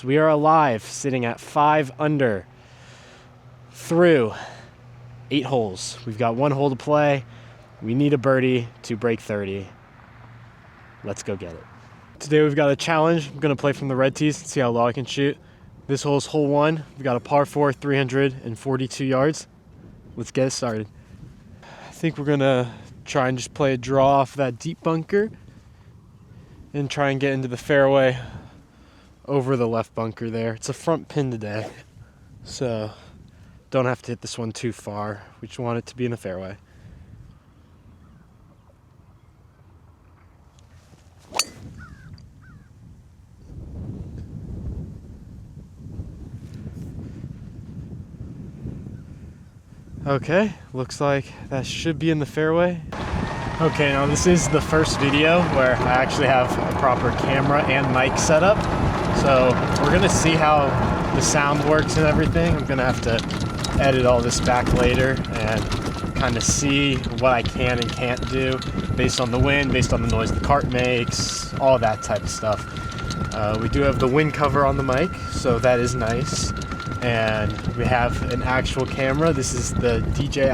So we are alive, sitting at 5 under through 8 holes. We've got 1 hole to play. We need a birdie to break 30. Let's go get it. Today we've got a challenge. I'm gonna play from the red tees and see how low I can shoot. This hole's hole 1. We've got a par 4, 342 yards. Let's get it started. I think we're gonna try and just play a draw off that deep bunker and try and get into the fairway over the left bunker there. It's a front pin today, so don't have to hit this one too far. We just want it to be in the fairway. Okay, looks like that should be in the fairway. Okay, now this is the first video where I actually have a proper camera and mic set up. So we're gonna see how the sound works and everything. I'm gonna have to edit all this back later and kind of see what I can and can't do based on the wind, based on the noise the cart makes, all that type of stuff. We do have the wind cover on the mic, so that is nice. And we have an actual camera. This is the DJI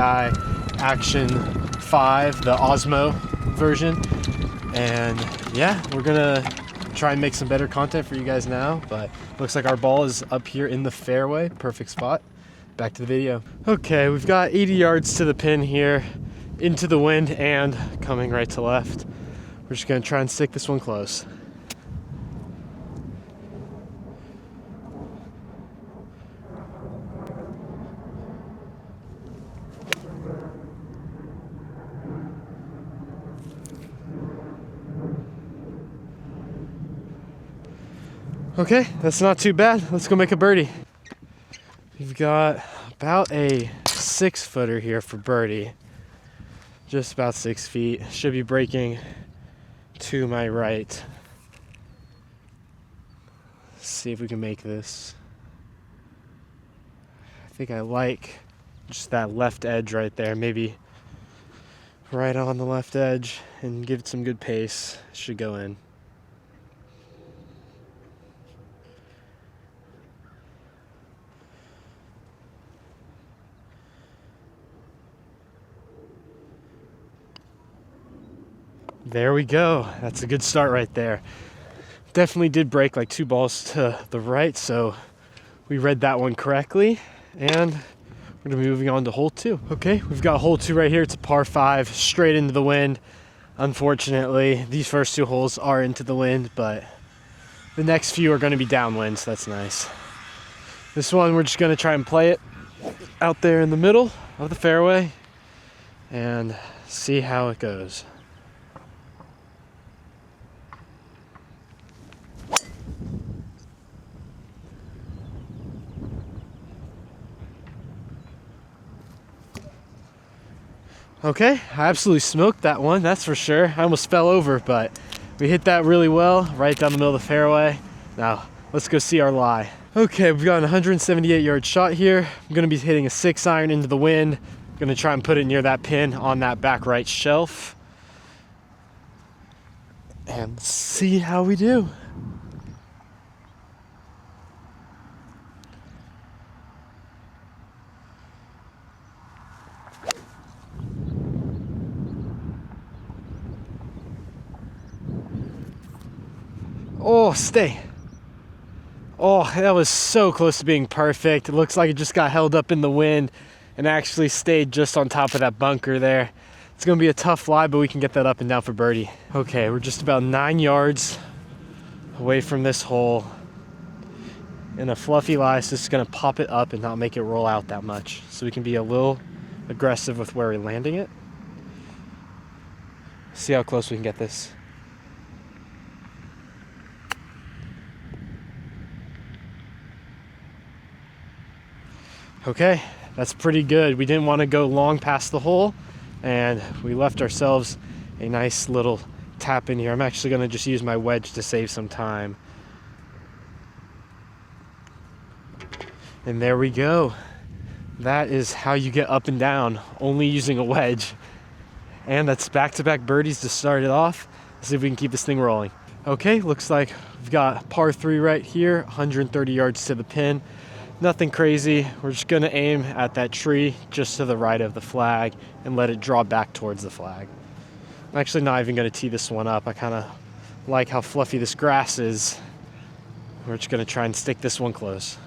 Action 5, the Osmo version. And yeah, we're gonna try and make some better content for you guys now, but looks like our ball is up here in the fairway. Perfect spot. Back to the video. Okay, we've got 80 yards to the pin here, into the wind and coming right to left. We're just gonna try and stick this one close. Okay, that's not too bad. Let's go make a birdie. We've got about a 6-footer here for birdie. Just about 6 feet. Should be breaking to my right. Let's see if we can make this. I think I like just that left edge right there. Maybe right on the left edge and give it some good pace. Should go in. There we go. That's a good start right there. Definitely did break like 2 balls to the right, so we read that one correctly. And we're gonna be moving on to hole 2. Okay, we've got hole 2 right here. It's a par 5, straight into the wind. Unfortunately, these first 2 holes are into the wind, but the next few are gonna be downwind, so that's nice. This one, we're just gonna try and play it out there in the middle of the fairway and see how it goes. Okay, I absolutely smoked that one, that's for sure. I almost fell over, but we hit that really well, right down the middle of the fairway. Now, let's go see our lie. Okay, we've got an 178-yard shot here. I'm gonna be hitting a 6-iron into the wind. I'm gonna try and put it near that pin on that back right shelf. And see how we do. Oh, stay. Oh, that was so close to being perfect. It looks like it just got held up in the wind and actually stayed just on top of that bunker there. It's gonna be a tough lie, but we can get that up and down for birdie. Okay, we're just about 9 yards away from this hole. And a fluffy lie is just gonna pop it up and not make it roll out that much. So we can be a little aggressive with where we're landing it. See how close we can get this. Okay, that's pretty good. We didn't want to go long past the hole, and we left ourselves a nice little tap in here. I'm actually going to just use my wedge to save some time. And there we go. That is how you get up and down, only using a wedge. And that's back-to-back birdies to start it off. Let's see if we can keep this thing rolling. Okay, looks like We've got par 3 right here, 130 yards to the pin. Nothing crazy. We're just gonna aim at that tree just to the right of the flag and let it draw back towards the flag. I'm actually not even gonna tee this one up. I kinda like how fluffy this grass is. We're just gonna try and stick this one close.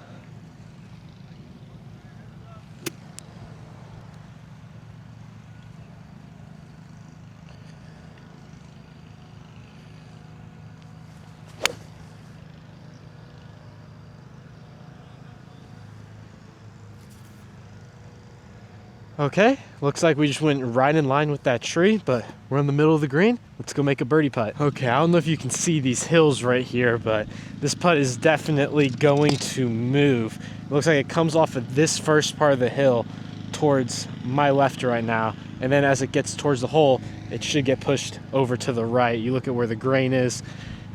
Okay, looks like we just went right in line with that tree, but we're in the middle of the green. Let's go make a birdie putt. Okay, I don't know if you can see these hills right here, but this putt is definitely going to move. It looks like it comes off of this first part of the hill towards my left right now, and then as it gets towards the hole, it should get pushed over to the right. You look at where the grain is,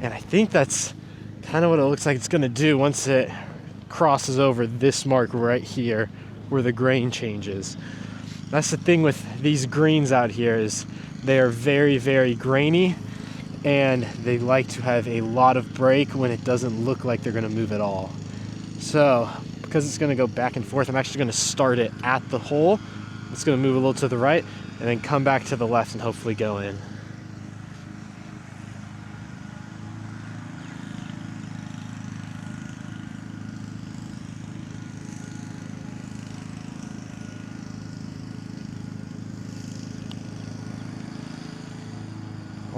and I think that's kind of what it looks like it's gonna do once it crosses over this mark right here where the grain changes. That's the thing with these greens out here, is they are very, very grainy, and they like to have a lot of break when it doesn't look like they're gonna move at all. So, because it's gonna go back and forth, I'm actually gonna start it at the hole. It's gonna move a little to the right, and then come back to the left and hopefully go in.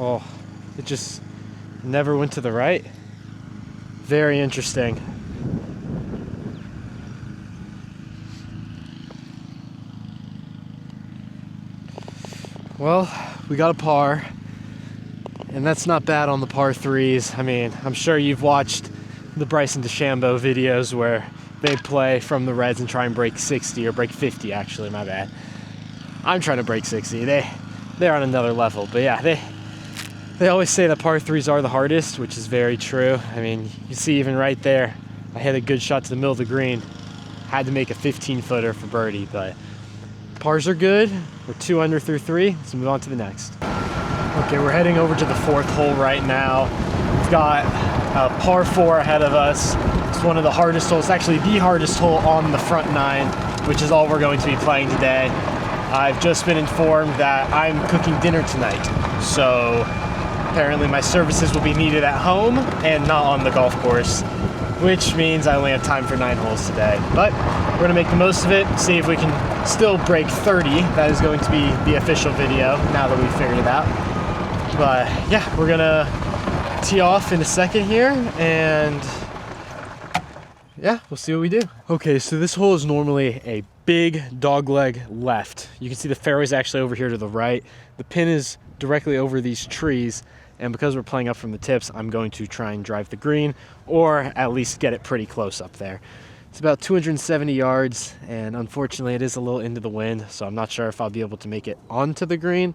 Oh, it just never went to the right. Very interesting. Well, we got a par, and that's not bad on the par 3s. I mean, I'm sure you've watched the Bryson DeChambeau videos where they play from the reds and try and break 60, or break 50 actually, my bad. I'm trying to break 60. They're on another level, but yeah, they always say that par 3s are the hardest, which is very true. I mean, you see even right there, I hit a good shot to the middle of the green. Had to make a 15-footer for birdie, but pars are good. We're 2 under through 3. Let's move on to the next. Okay, we're heading over to the 4th hole right now. We've got a par 4 ahead of us. It's one of the hardest holes, actually the hardest hole on the front 9, which is all we're going to be playing today. I've just been informed that I'm cooking dinner tonight, so apparently my services will be needed at home and not on the golf course, which means I only have time for 9 holes today. But we're gonna make the most of it, see if we can still break 30. That is going to be the official video now that we've figured it out. But yeah, we're gonna tee off in a second here, and yeah, we'll see what we do. Okay, so this hole is normally a big dogleg left. You can see the fairway's actually over here to the right. The pin is directly over these trees, and because we're playing up from the tips, I'm going to try and drive the green, or at least get it pretty close up there. It's about 270 yards, and unfortunately it is a little into the wind, so I'm not sure if I'll be able to make it onto the green,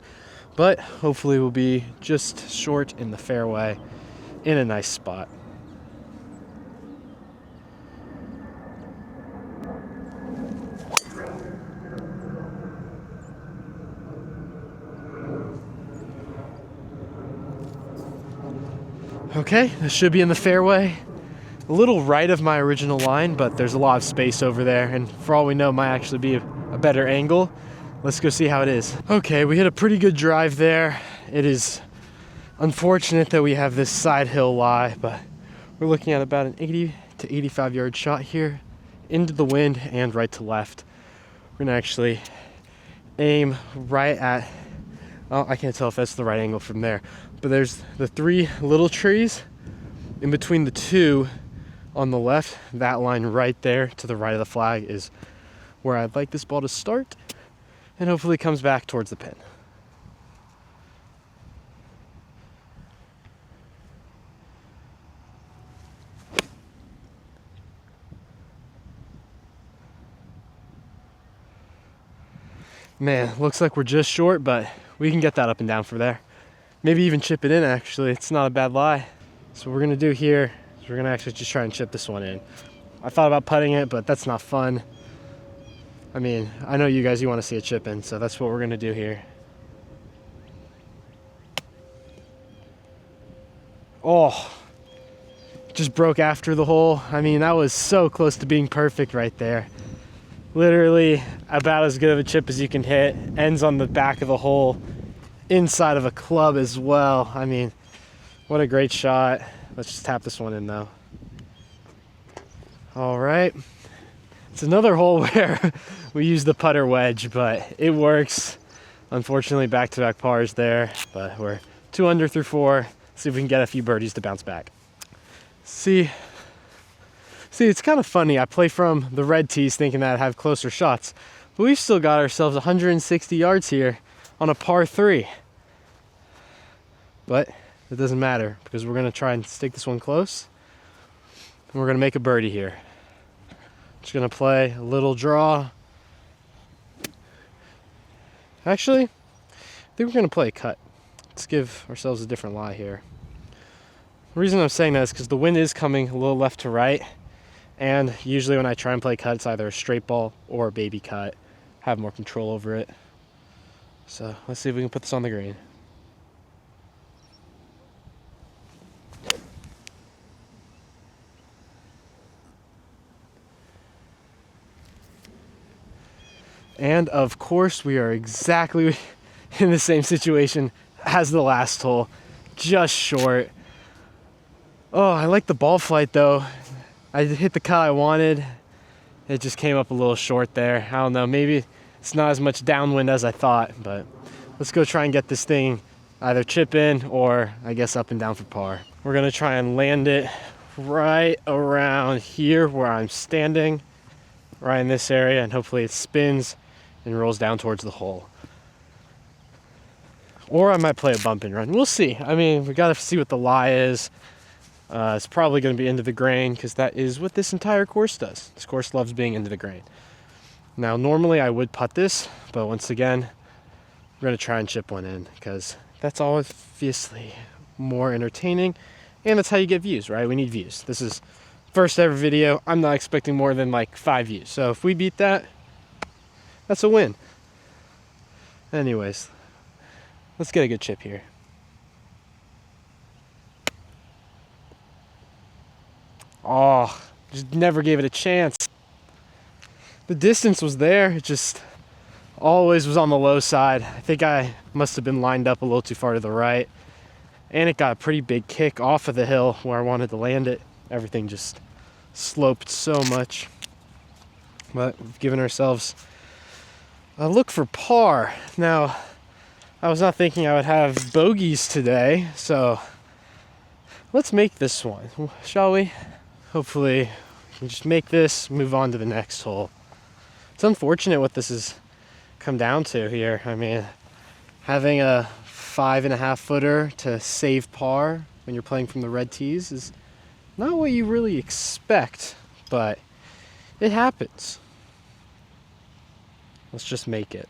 but hopefully we'll be just short in the fairway in a nice spot. Okay, this should be in the fairway. A little right of my original line, but there's a lot of space over there, and for all we know, might actually be a better angle. Let's go see how it is. Okay, we hit a pretty good drive there. It is unfortunate that we have this side hill lie, but we're looking at about an 80 to 85 yard shot here, into the wind and right to left. We're gonna actually aim right at, oh, I can't tell if that's the right angle from there, but there's the 3 little trees. In between the 2 on the left, that line right there to the right of the flag is where I'd like this ball to start, and hopefully comes back towards the pin. Man, looks like we're just short, but we can get that up and down from there. Maybe even chip it in, actually. It's not a bad lie. So what we're gonna do here is we're gonna actually just try and chip this one in. I thought about putting it, but that's not fun. I mean, I know you guys, you wanna see a chip in, so that's what we're gonna do here. Oh, just broke after the hole. I mean, that was so close to being perfect right there. Literally about as good of a chip as you can hit. Ends on the back of the hole, inside of a club as well. I mean, what a great shot. Let's just tap this one in though. All right. It's another hole where we use the putter wedge, but it works. Unfortunately, back-to-back pars there, but we're 2 under through 4. See if we can get a few birdies to bounce back. See, it's kind of funny. I play from the red tees thinking that I'd have closer shots, but we've still got ourselves 160 yards here on a par 3. But it doesn't matter because we're gonna try and stick this one close, and we're gonna make a birdie here. Just gonna play a little draw. Actually, I think we're gonna play a cut. Let's give ourselves a different lie here. The reason I'm saying that is because the wind is coming a little left to right, and usually when I try and play cut, it's either a straight ball or a baby cut. Have more control over it. So let's see if we can put this on the green. And of course, we are exactly in the same situation as the last hole, just short. Oh, I like the ball flight though. I hit the cut I wanted. It just came up a little short there. I don't know, maybe it's not as much downwind as I thought, but let's go try and get this thing either chip in or I guess up and down for par. We're gonna try and land it right around here where I'm standing, right in this area, and hopefully it spins and rolls down towards the hole. Or I might play a bump and run. We'll see. I mean, we gotta see what the lie is. It's probably gonna be into the grain because that is what this entire course does. This course loves being into the grain. Now, normally I would putt this, but once again, we're gonna try and chip one in because that's obviously more entertaining, and that's how you get views, right? We need views. This is first ever video. I'm not expecting more than like 5 views. So if we beat that, that's a win. Anyways, let's get a good chip here. Oh, just never gave it a chance. The distance was there, it just always was on the low side. I think I must have been lined up a little too far to the right. And it got a pretty big kick off of the hill where I wanted to land it. Everything just sloped so much. But we've given ourselves a look for par. Now, I was not thinking I would have bogeys today, so let's make this one, shall we? Hopefully, we can just make this, move on to the next hole. It's unfortunate what this has come down to here. I mean, having a 5.5 footer to save par when you're playing from the red tees is not what you really expect, but it happens. Let's just make it.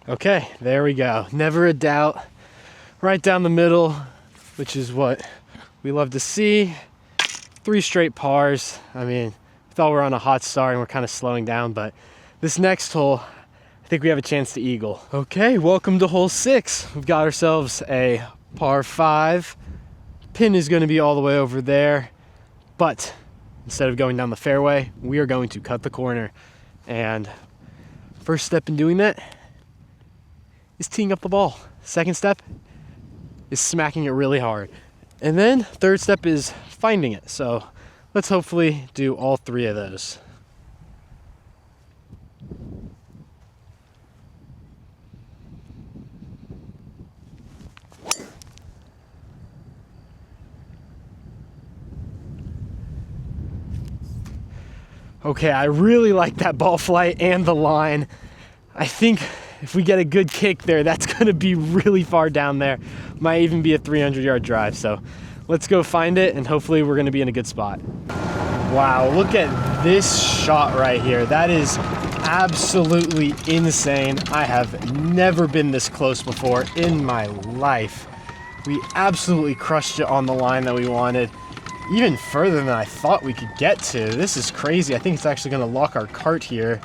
Okay, there we go. Never a doubt. Right down the middle, which is what we love to see. 3 straight pars. I mean, I thought we were on a hot start and we're kind of slowing down, but this next hole, I think we have a chance to eagle. Okay, welcome to hole 6. We've got ourselves a par 5. Pin is going to be all the way over there, but instead of going down the fairway, we are going to cut the corner. And first step in doing that is teeing up the ball. Second step is smacking it really hard. And then third step is finding it. So let's hopefully do all 3 of those. Okay, I really like that ball flight and the line. I think if we get a good kick there, that's gonna be really far down there. Might even be a 300-yard drive. So let's go find it and hopefully we're gonna be in a good spot. Wow, look at this shot right here. That is absolutely insane. I have never been this close before in my life. We absolutely crushed it on the line that we wanted. Even further than I thought we could get to. This is crazy. I think it's actually gonna lock our cart here.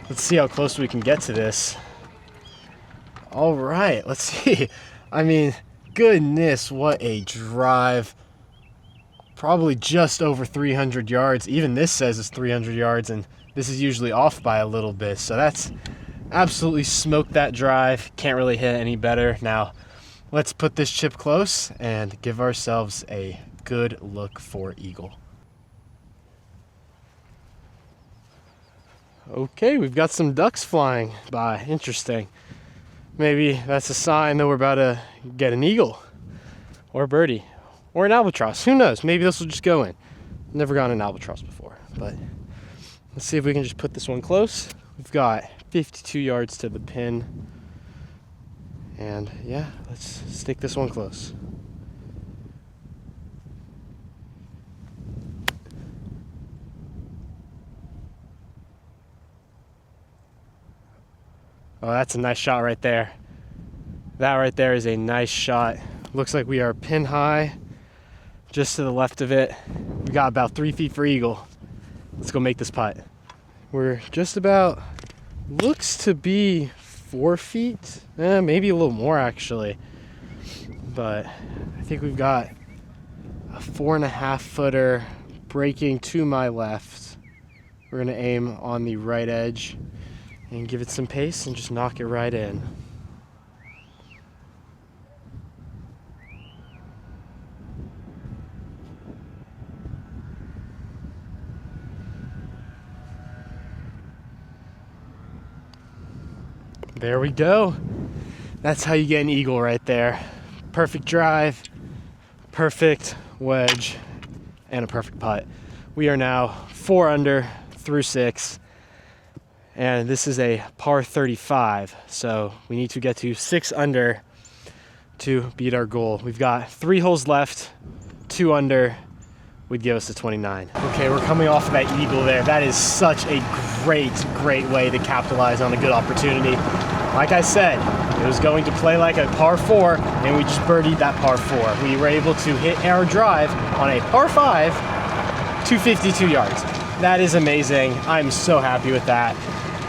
Let's see how close we can get to this. All right, let's see. I mean, goodness, what a drive. Probably just over 300 yards. Even this says it's 300 yards, and this is usually off by a little bit. So that's absolutely smoked that drive. Can't really hit any better. Now, let's put this chip close and give ourselves a good look for eagle. Okay, we've got some ducks flying by. Interesting. Maybe that's a sign that we're about to get an eagle or a birdie or an albatross. Who knows? Maybe this will just go in. Never gotten an albatross before, but let's see if we can just put this one close. We've got 52 yards to the pin. And yeah, let's stick this one close. Oh, that's a nice shot right there. That right there is a nice shot. Looks like we are pin high, just to the left of it. We got about 3 feet for eagle. Let's go make this putt. We're just about, looks to be 4 feet, maybe a little more actually. But I think we've got a 4.5 footer breaking to my left. We're gonna aim on the right edge and give it some pace and just knock it right in. There we go. That's how you get an eagle right there. Perfect drive, perfect wedge, and a perfect putt. We are now 4 under through 6. And this is a par 35, so we need to get to 6 under to beat our goal. We've got 3 holes left, 2 under would give us a 29. Okay, we're coming off of that eagle there. That is such a great way to capitalize on a good opportunity. Like I said, it was going to play like a par 4, and we just birdied that par 4. We were able to hit our drive on a par 5, 252 yards. That is amazing. I'm so happy with that.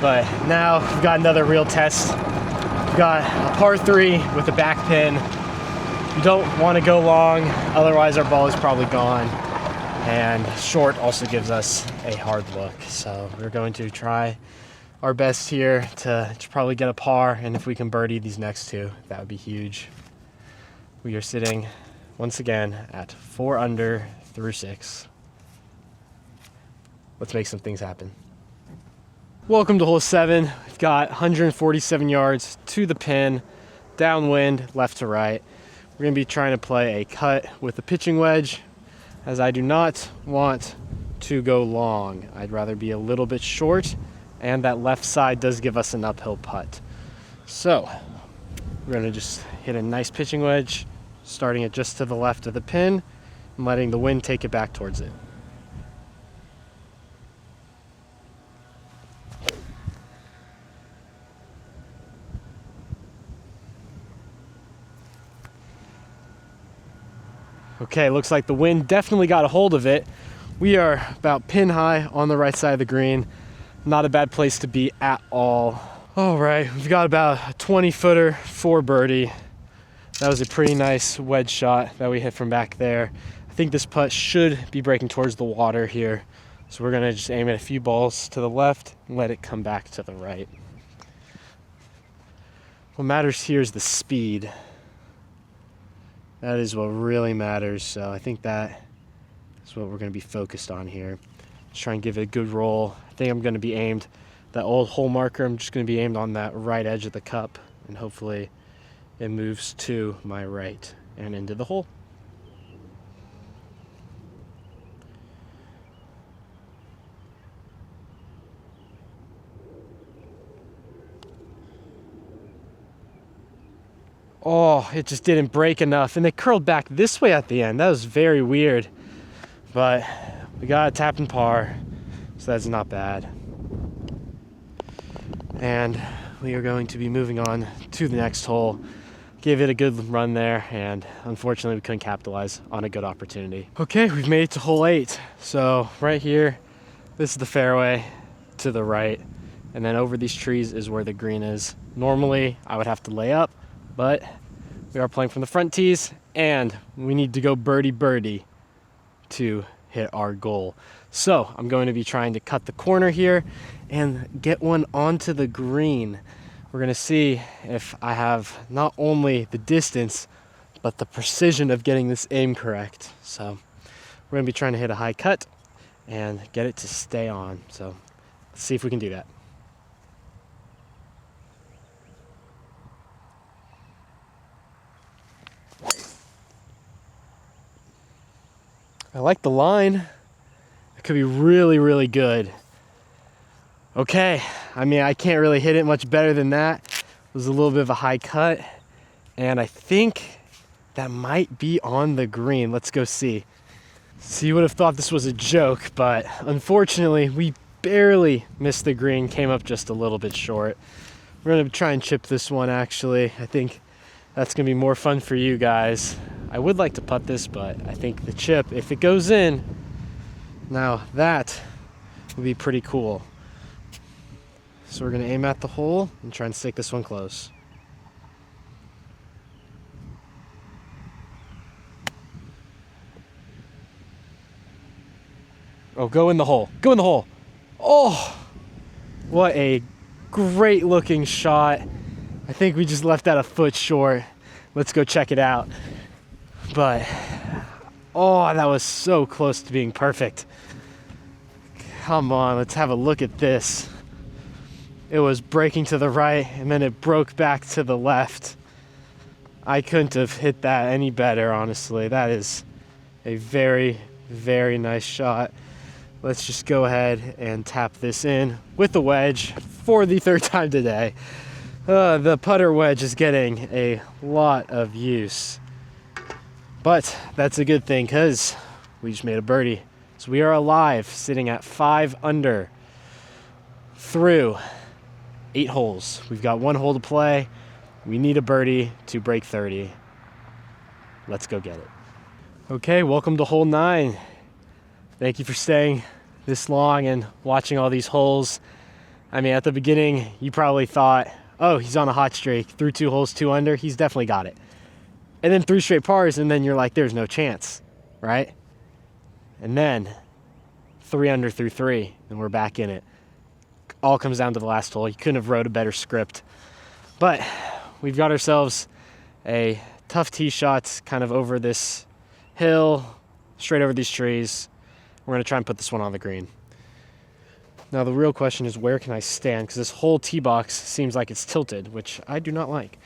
But now we've got another real test. We've got a par 3 with a back pin. We don't want to go long, otherwise our ball is probably gone. And short also gives us a hard look. So we're going to try our best here to probably get a par, and if we can birdie these next 2, that would be huge. We are sitting once again at 4 under through 6. Let's make some things happen. Welcome to hole 7. We've got 147 yards to the pin, downwind, left to right. We're going to be trying to play a cut with a pitching wedge, as I do not want to go long. I'd rather be a little bit short, and that left side does give us an uphill putt. So we're going to just hit a nice pitching wedge, starting it just to the left of the pin and letting the wind take it back towards it. Okay, looks like the wind definitely got a hold of it. We are about pin high on the right side of the green. Not a bad place to be at all. All right, we've got about a 20 footer for birdie. That was a pretty nice wedge shot that we hit from back there. I think this putt should be breaking towards the water here. So we're gonna just aim at a few balls to the left and let it come back to the right. What matters here is the speed. That is what really matters, so I think that is what we're going to be focused on here. Just try and give it a good roll. I think I'm going to be aimed, that old hole marker, I'm just going to be aimed on that right edge of the cup, and hopefully it moves to my right and into the hole. Oh, it just didn't break enough, and it curled back this way at the end. That was very weird, but we got a tap and par, so that's not bad. And we are going to be moving on to the next hole. Give it a good run there, and unfortunately we couldn't capitalize on a good opportunity. Okay, we've made it to hole 8. So right here, this is the fairway to the right, and then over these trees is where the green is. Normally, I would have to lay up, but we are playing from the front tees, and we need to go birdie to hit our goal. So I'm going to be trying to cut the corner here and get one onto the green. We're gonna see if I have not only the distance, but the precision of getting this aim correct. So we're gonna be trying to hit a high cut and get it to stay on. So let's see if we can do that. I like the line. It could be really, really good. Okay, I mean, I can't really hit it much better than that. It was a little bit of a high cut, and I think that might be on the green. Let's go see. So you would have thought this was a joke, but unfortunately, we barely missed the green, came up just a little bit short. We're gonna try and chip this one, actually. I think that's gonna be more fun for you guys. I would like to putt this, but I think the chip, if it goes in, now that would be pretty cool. So we're gonna aim at the hole and try and stick this one close. Oh, go in the hole. Go in the hole. Oh, what a great looking shot. I think we just left that a foot short. Let's go check it out. But, oh, that was so close to being perfect. Come on, let's have a look at this. It was breaking to the right, and then it broke back to the left. I couldn't have hit that any better, honestly. That is a very, very nice shot. Let's just go ahead and tap this in with the wedge for the third time today. The putter wedge is getting a lot of use. But that's a good thing because we just made a birdie. So we are alive, sitting at 5 under through 8 holes. We've got 1 hole to play. We need a birdie to break 30. Let's go get it. Okay, welcome to hole 9. Thank you for staying this long and watching all these holes. I mean, at the beginning, you probably thought, oh, he's on a hot streak. Through 2 holes, 2 under, he's definitely got it. And then 3 straight pars, and then you're like, there's no chance, right? And then 3 under through 3, and we're back in it. All comes down to the last hole. You couldn't have wrote a better script. But we've got ourselves a tough tee shot kind of over this hill, straight over these trees. We're gonna try and put this one on the green. Now the real question is, where can I stand? Because this whole tee box seems like it's tilted, which I do not like.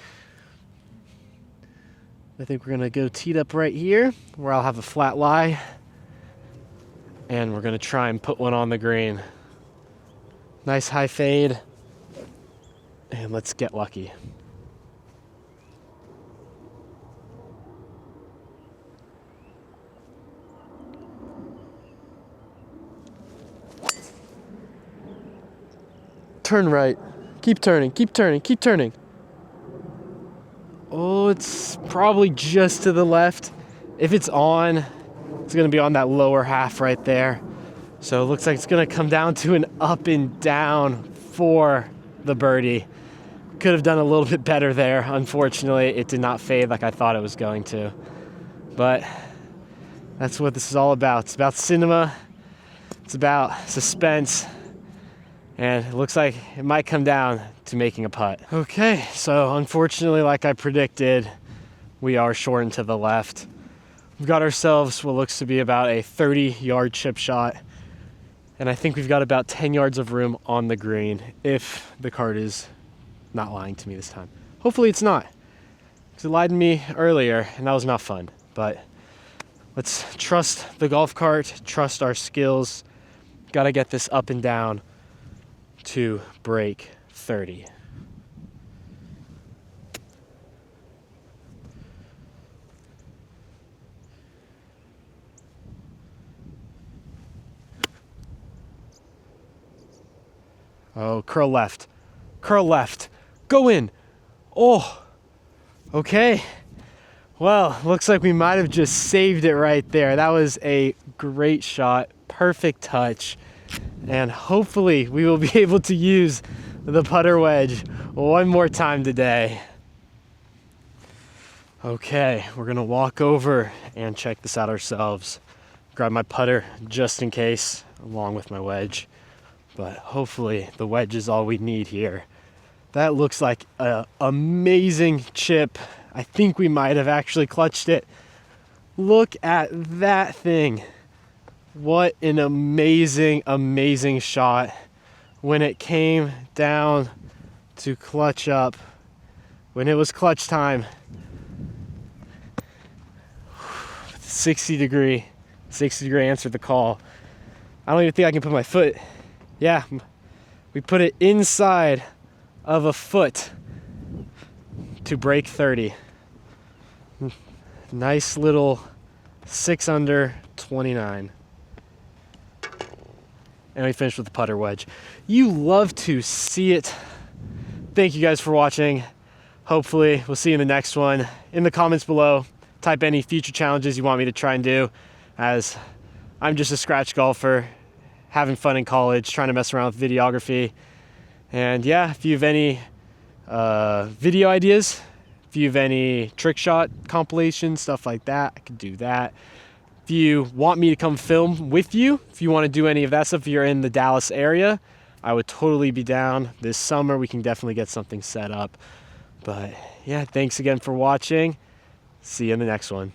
I think we're gonna go teed up right here, where I'll have a flat lie. And we're gonna try and put one on the green. Nice high fade. And let's get lucky. Turn right. Keep turning, keep turning, keep turning. Oh, it's probably just to the left. If it's on, it's gonna be on that lower half right there. So it looks like it's gonna come down to an up and down for the birdie. Could have done a little bit better there. Unfortunately, it did not fade like I thought it was going to. But that's what this is all about. It's about cinema. It's about suspense. And it looks like it might come down to making a putt. Okay, so unfortunately, like I predicted, we are shortened to the left. We've got ourselves what looks to be about a 30-yard chip shot. And I think we've got about 10 yards of room on the green, if the card is not lying to me this time. Hopefully it's not, because it lied to me earlier, and that was not fun. But let's trust the golf cart, trust our skills. Gotta get this up and down to break 30. Oh, curl left. Curl left. Go in. Oh, okay. Well, looks like we might have just saved it right there. That was a great shot. Perfect touch. And hopefully we will be able to use the putter wedge one more time today. Okay, we're gonna walk over and check this out ourselves. Grab my putter just in case, along with my wedge. But hopefully the wedge is all we need here. That looks like an amazing chip. I think we might have actually clutched it. Look at that thing. What an amazing, amazing shot. When it came down to clutch up, when it was clutch time, 60 degree answered the call. I don't even think I can put my foot. Yeah, we put it inside of a foot to break 30. Nice little 6 under 29. And we finished with the putter wedge. You love to see it. Thank you guys for watching. Hopefully we'll see you in the next one. In the comments below, type any future challenges you want me to try and do, as I'm just a scratch golfer, having fun in college, trying to mess around with videography. And yeah, if you have any video ideas, if you have any trick shot compilations, stuff like that, I could do that. If you want me to come film with you, if you want to do any of that stuff, if you're in the Dallas area, I would totally be down. This summer, we can definitely get something set up. But yeah, thanks again for watching. See you in the next one.